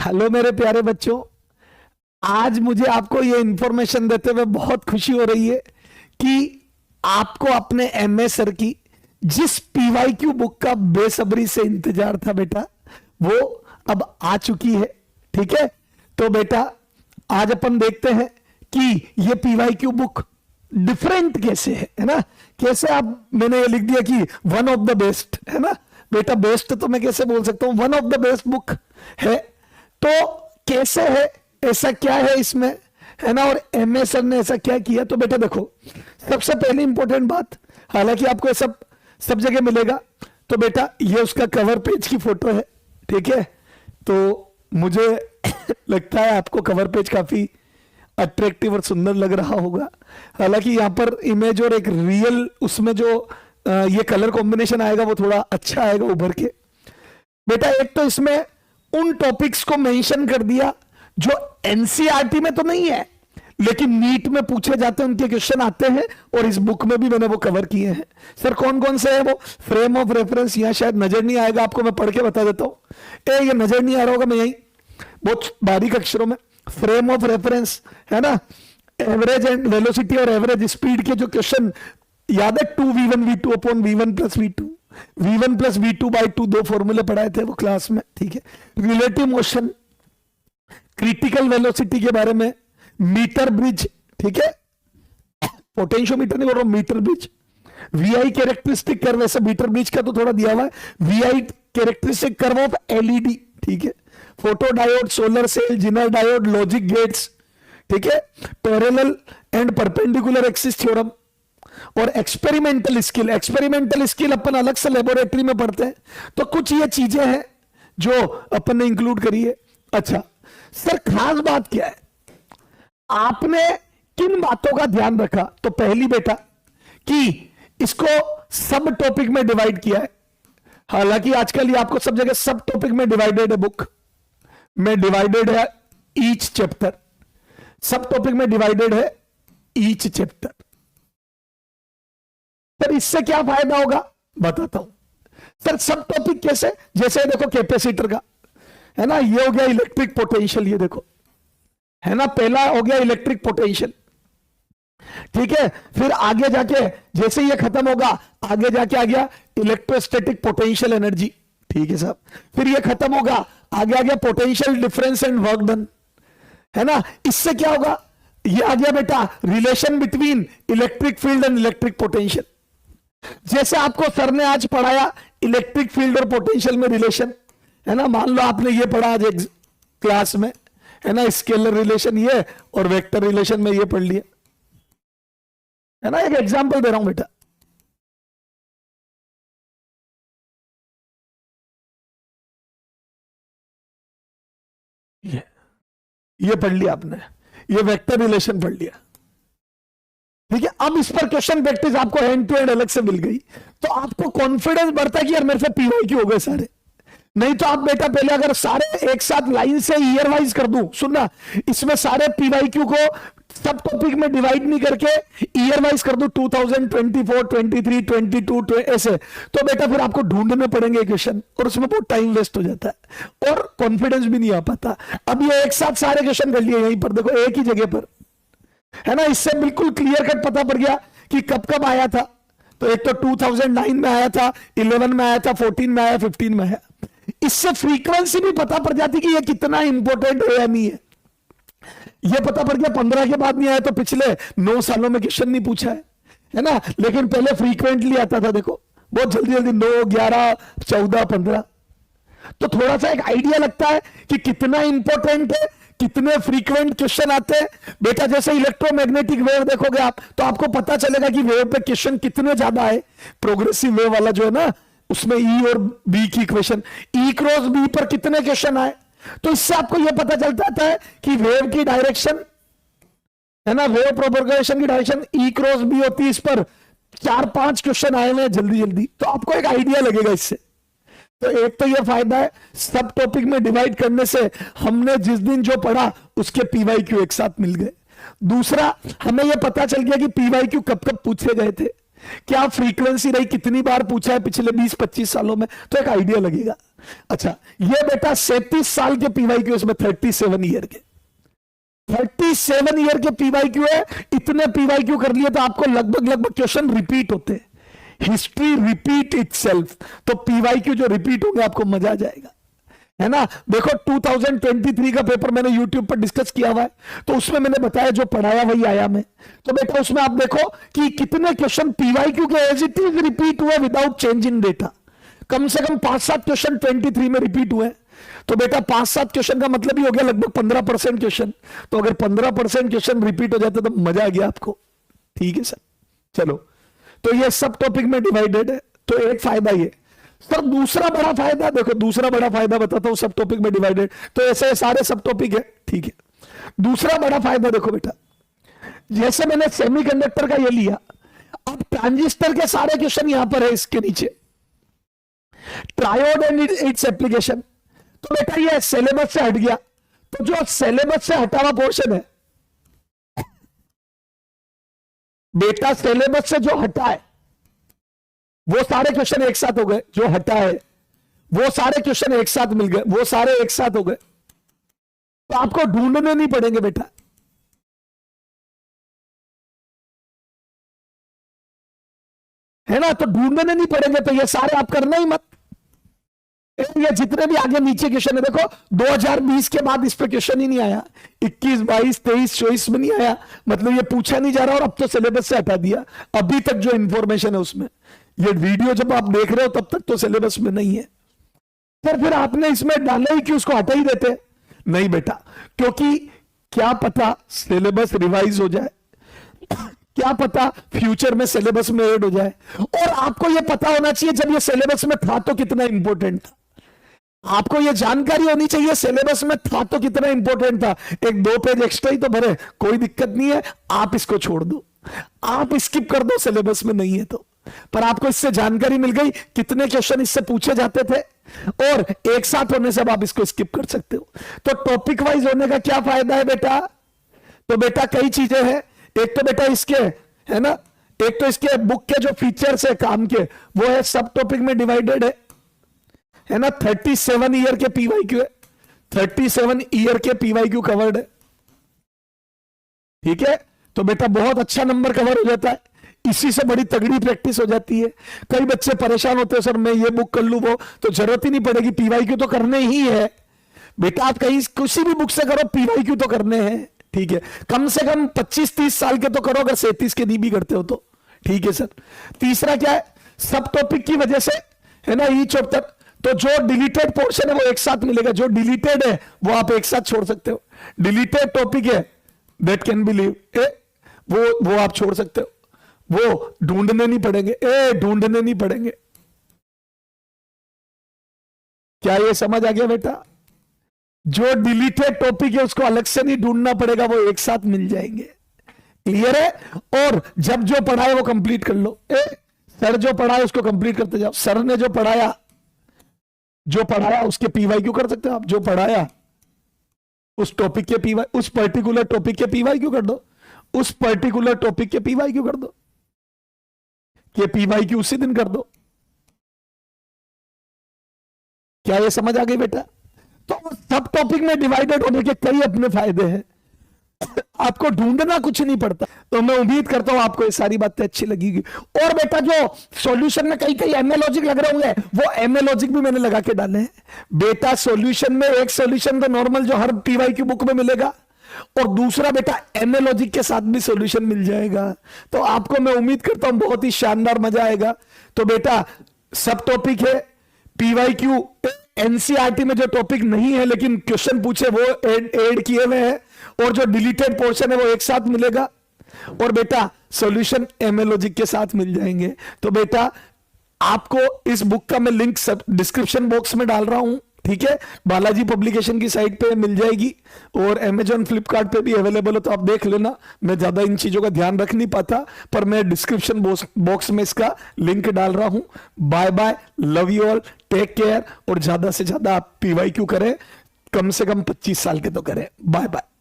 Hello मेरे प्यारे बच्चों, आज मुझे आपको ये इंफॉर्मेशन देते हुए बहुत खुशी हो रही है कि आपको अपने एमए सर की जिस पीवाईक्यू बुक का बेसब्री से इंतजार था बेटा, वो अब आ चुकी है। ठीक है, तो बेटा आज अपन देखते हैं कि ये पीवाईक्यू बुक डिफरेंट कैसे है ना। कैसे आप, मैंने ये लिख दिया कि वन ऑफ द बेस्ट है ना बेटा। बेस्ट तो मैं कैसे बोल सकता हूं, one of the best book है। तो कैसे है, ऐसा क्या है इसमें, है ना। और एमए सर ने ऐसा क्या किया, तो बेटा देखो, सबसे पहली इंपॉर्टेंट बात, हालांकि आपको सब जगह मिलेगा, तो बेटा ये उसका कवर पेज की फोटो है। ठीक है, तो मुझे लगता है आपको कवर पेज काफी अट्रैक्टिव और सुंदर लग रहा होगा। हालांकि यहाँ पर इमेज और एक रियल उसमें जो ये कलर कॉम्बिनेशन आएगा वो थोड़ा अच्छा आएगा उभर के। बेटा एक तो इसमें उन टॉपिक्स को मेंशन कर दिया जो एनसीईआरटी में तो नहीं है, लेकिन नीट में पूछे जाते हैं, उनके क्वेश्चन आते हैं, और इस बुक में भी मैंने वो कवर किए हैं। सर कौन कौन से है वो? फ्रेम ऑफ रेफरेंस, यहां शायद नजर नहीं आएगा आपको, मैं पढ़ के बता देता हूं। ये नजर नहीं आ रहा होगा, मैं यही बहुत बारीक अक्षरों में, फ्रेम ऑफ रेफरेंस है ना। एवरेज एंड वेलोसिटी और एवरेज स्पीड के जो क्वेश्चन याद है, 2v1v2 upon v1 plus v2, v1 plus v2 by 2, दो फॉर्मूले पढ़ाए थे वो क्लास में। ठीक है, रिलेटिव मोशन, क्रिटिकल वेलोसिटी के बारे में, मीटर ब्रिज, ठीक है, पोटेंशियोमीटर नहीं बोल रहा हूं, metre bridge, VI characteristic curve, वैसे मीटर ब्रिज का तो थोड़ा दिया हुआ है, VI characteristic curve of LED, ठीक है, photo diode, solar cell, Zener diode, logic gates, ठीक है, parallel and perpendicular axis theorem, और एक्सपेरिमेंटल स्किल। एक्सपेरिमेंटल स्किल अपन अलग से लेबोरेटरी में पढ़ते हैं, तो कुछ ये चीजें हैं जो अपन ने इंक्लूड करी है। अच्छा सर, खास बात क्या है, आपने किन बातों का ध्यान रखा? तो पहली बेटा कि इसको सब टॉपिक में डिवाइड किया है। हालांकि आजकल ये आपको सब जगह सब टॉपिक में डिवाइडेड है, बुक में डिवाइडेड है ईच चैप्टर, सब टॉपिक में डिवाइडेड है ईच चैप्टर। सर इससे क्या फायदा होगा बताता हूं। सर सब टॉपिक कैसे, जैसे देखो कैपेसिटर का है ना, ये हो गया इलेक्ट्रिक पोटेंशियल, ये देखो है ना, पहला हो गया इलेक्ट्रिक पोटेंशियल। ठीक है, फिर आगे जाके जैसे ये खत्म होगा, आगे जाके आ गया इलेक्ट्रोस्टैटिक पोटेंशियल एनर्जी। ठीक है साहब, फिर ये खत्म होगा, आगे आ गया potential difference and work done, है ना। इससे क्या होगा, ये आ गया बेटा relation between electric field and electric potential. जैसे आपको सर ने आज पढ़ाया इलेक्ट्रिक फील्ड और पोटेंशियल में रिलेशन, है ना। मान लो आपने ये पढ़ा आज क्लास में, है ना, स्केलर रिलेशन ये और वेक्टर रिलेशन में ये पढ़ लिया, है ना। एक एग्जांपल दे रहा हूं बेटा, ये पढ़ लिया आपने, ये वेक्टर रिलेशन पढ़ लिया। ठीक है, अब इस पर क्वेश्चन प्रैक्टिस आपको हैंड टू हैंड अलग से मिल गई, तो आपको कॉन्फिडेंस बढ़ता है कि यार मेरे से पीवाईक्यू हो गए सारे। नहीं तो आप बेटा पहले अगर सारे एक साथ लाइन से ईयर वाइज कर दूं, सुनना, इसमें सारे पीवाईक्यू को सब टॉपिक में डिवाइड नहीं करके ईयर वाइज कर दूं, 2024, 23, 22 ऐसे, तो बेटा फिर आपको ढूंढने पड़ेंगे क्वेश्चन, और उसमें बहुत टाइम वेस्ट हो जाता है और कॉन्फिडेंस भी नहीं आ पाता। अब ये एक साथ सारे क्वेश्चन कर लिए यहीं पर, देखो एक ही जगह पर, है ना। इससे बिल्कुल क्लियर कट पता पड़ गया कि कब कब आया था। तो एक तो 2009 में आया था, 11 में आया था, 14 में आया, 15 में आया। इससे फ्रीक्वेंसी भी पता पड़ जाती कि ये कितना इंपॉर्टेंट है या नहीं है। ये पता पड़ गया 15 के बाद नहीं आया तो पिछले 9 सालों में क्वेश्चन नहीं पूछा है ना। लेकिन पहले फ्रीक्वेंटली आता था, देखो बहुत जल्दी जल्दी 9, 11, 14, 15, तो थोड़ा सा एक आइडिया लगता है कि कितना इंपॉर्टेंट है, कितने फ्रीक्वेंट क्वेश्चन आते हैं। बेटा जैसे इलेक्ट्रोमैग्नेटिक वेव देखोगे आप, तो आपको पता चलेगा कि वेव पे क्वेश्चन कितने ज्यादा है। प्रोग्रेसिव वेव वाला जो है ना, उसमें ई और बी की इक्वेशन, ई क्रॉस बी पर कितने क्वेश्चन आए, तो इससे आपको यह पता चलता है कि वेव की डायरेक्शन, है ना, वेव प्रोपगेशन की डायरेक्शन ई क्रॉस बी होती है। इस पर 4-5 क्वेश्चन आए हुए हैं जल्दी जल्दी, तो आपको एक आइडिया लगेगा इससे। तो एक तो यह फायदा है सब टॉपिक में डिवाइड करने से, हमने जिस दिन जो पढ़ा उसके पीवाईक्यू एक साथ मिल गए। दूसरा, हमें यह पता चल गया कि पीवाईक्यू कब कब पूछे गए थे, क्या फ्रीक्वेंसी रही, कितनी बार पूछा है पिछले 20-25 सालों में, तो एक आइडिया लगेगा। अच्छा, ये बेटा 37 साल के पीवाईक्यू, इसमें 37 ईयर के 37 ईयर के पीवाईक्यू है। इतने पीवाईक्यू कर लिए तो आपको लगभग क्वेश्चन रिपीट होते हैं। हिस्ट्री रिपीट इटसेल्फ, तो पीवाईक्यू जो रिपीट होंगे आपको मजा आ जाएगा, है ना। देखो 2023 का पेपर मैंने YouTube पर डिस्कस किया हुआ है, तो उसमें मैंने बताया जो पढ़ाया वही आया मैं। तो बेटा उसमें आप देखो कि कितने क्वेश्चन पीवाईक्यू के एज इट इज रिपीट हुए विदाउट चेंज इन डेटा। कम से कम 5-7 क्वेश्चन 23 में रिपीट हुए। तो बेटा 5-7 क्वेश्चन का मतलब ही हो गया लगभग 15% क्वेश्चन। तो अगर 15% क्वेश्चन रिपीट हो जाते तो मजा आ गया आपको। ठीक है सर, चलो, तो ये सब टॉपिक में डिवाइडेड है, तो एक फायदा ये। सर दूसरा बड़ा फायदा देखो, दूसरा बड़ा फायदा बताता हूं, सब टॉपिक में डिवाइडेड, तो ऐसे सारे सब टॉपिक है, ठीक है। दूसरा बड़ा फायदा देखो बेटा, जैसे मैंने सेमीकंडक्टर का ये लिया, अब ट्रांजिस्टर के सारे क्वेश्चन यहां पर है इसके नीचे, ट्रायोड एंड इट्स एप्लीकेशन। तो बेटा ये सिलेबस से हट गया, तो जो सिलेबस से हटा हुआ पोर्शन है बेटा, सिलेबस से जो हटा है वो सारे क्वेश्चन एक साथ हो गए, जो हटा है वो सारे क्वेश्चन एक साथ मिल गए, वो सारे एक साथ हो गए, तो आपको ढूंढने नहीं पड़ेंगे बेटा। है ना, तो ढूंढने नहीं पड़ेंगे, तो ये सारे आप करना ही मत। ये जितने भी आगे नीचे क्वेश्चन है देखो, 2020 के बाद इस पे क्वेश्चन ही नहीं आया, 21, 22, 23, 24 में नहीं आया, मतलब ये पूछा नहीं जा रहा, और अब तो सिलेबस से हटा दिया। अभी तक जो इंफॉर्मेशन है उसमें, ये वीडियो जब आप देख रहे हो तब तक तो सिलेबस में नहीं है। फिर आपने इसमें डाला ही कि उसको हटा ही देते, नहीं बेटा, क्योंकि क्या पता सिलेबस रिवाइज हो जाए, क्या पता फ्यूचर में सिलेबस में ऐड हो जाए, और आपको यह पता होना चाहिए जब ये सिलेबस में था तो कितना इंपॉर्टेंट था। आपको यह जानकारी होनी चाहिए सिलेबस में था तो कितना इंपॉर्टेंट था। 1-2 पेज एक्स्ट्रा ही तो भरे, कोई दिक्कत नहीं है, आप इसको छोड़ दो, आप स्किप कर दो सिलेबस में नहीं है तो, पर आपको इससे जानकारी मिल गई कितने क्वेश्चन इससे पूछे जाते थे, और एक साथ होने से अब आप इसको स्किप कर सकते हो। तो टॉपिक वाइज होने का क्या फायदा है बेटा, तो बेटा कई चीजें हैं। एक तो बेटा इसके, है ना, एक तो इसके बुक के जो फीचर्स है काम के, वो है सब टॉपिक में डिवाइडेड है ना। 37 ईयर के पीवाईक्यू है, 37 ईयर के पीवाईक्यू कवर्ड है, ठीक है। तो बेटा बहुत अच्छा नंबर कवर हो जाता है, इसी से बड़ी तगड़ी प्रैक्टिस हो जाती है। कई बच्चे परेशान होते हैं, सर मैं ये बुक कर लूं वो, तो जरूरत ही नहीं पड़ेगी, पीवाईक्यू तो करने ही है बेटा। आप कहीं किसी भी बुक से करो, पीवाईक्यू तो करने हैं, ठीक है। कम से कम 25-30 साल के तो करो, अगर 37 के दी भी करते हो तो, ठीक है सर। तीसरा क्या है, सब टॉपिक की वजह से, है ना, ईच चैप्टर, तो जो डिलीटेड पोर्शन है वो एक साथ मिलेगा, जो डिलीटेड है वो आप एक साथ छोड़ सकते हो। डिलीटेड टॉपिक है दैट कैन बी लीव, वो आप छोड़ सकते हो, वो ढूंढने नहीं पड़ेंगे, ढूंढने नहीं पड़ेंगे। क्या ये समझ आ गया बेटा? जो डिलीटेड टॉपिक है उसको अलग से नहीं ढूंढना पड़ेगा, वो एक साथ मिल जाएंगे। क्लियर है? और जब जो पढ़ाए वो कंप्लीट कर लो। सर जो पढ़ाए उसको कंप्लीट करते जाओ। सर ने जो पढ़ाया उसके पीवाईक्यू कर सकते हो आप। जो पढ़ाया उस टॉपिक के पीवाई, उस पर्टिकुलर टॉपिक के पीवाईक्यू कर दो, उस पर्टिकुलर टॉपिक के पीवाईक्यू कर दो, ये पीवाईक्यू उसी दिन कर दो। क्या ये समझ आ गई बेटा? तो सब टॉपिक में डिवाइडेड होने के कई अपने फायदे हैं, आपको ढूंढना कुछ नहीं पड़ता। तो मैं उम्मीद करता हूं आपको ये सारी बातें अच्छी लगेगी। और बेटा जो सॉल्यूशन में कई एमए लॉजिक लग रहे होंगे, वो एमए लॉजिक भी मैंने लगा के डाले हैं बेटा। सॉल्यूशन में एक सॉल्यूशन तो नॉर्मल जो हर पीवाई की बुक में मिलेगा, और दूसरा बेटा एमए लॉजिक के साथ भी सॉल्यूशन मिल जाएगा। तो आपको मैं उम्मीद करता हूं बहुत ही शानदार मजा आएगा। तो बेटा सब टॉपिक है, पीवाईक्यू एनसीईआरटी में जो टॉपिक नहीं है लेकिन क्वेश्चन पूछे वो ऐड किए हुए हैं, और जो डिलीटेड पोर्शन है वो एक साथ मिलेगा, और बेटा सॉल्यूशन एमए लॉजिक के साथ मिल जाएंगे। तो बेटा आपको इस बुक का मैं लिंक सब डिस्क्रिप्शन बॉक्स में डाल रहा हूं, ठीक है। बालाजी पब्लिकेशन की साइट पे मिल जाएगी, और अमेजॉन फ्लिपकार्ट पे भी अवेलेबल हो, तो आप देख लेना। मैं ज्यादा इन चीजों का ध्यान रख नहीं पाता, पर मैं डिस्क्रिप्शन बॉक्स में इसका लिंक डाल रहा हूं। Bye bye, love you all, take care, और ज्यादा से ज्यादा आप पीवाईक्यू करें, कम से कम 25 साल के तो करें। Bye bye.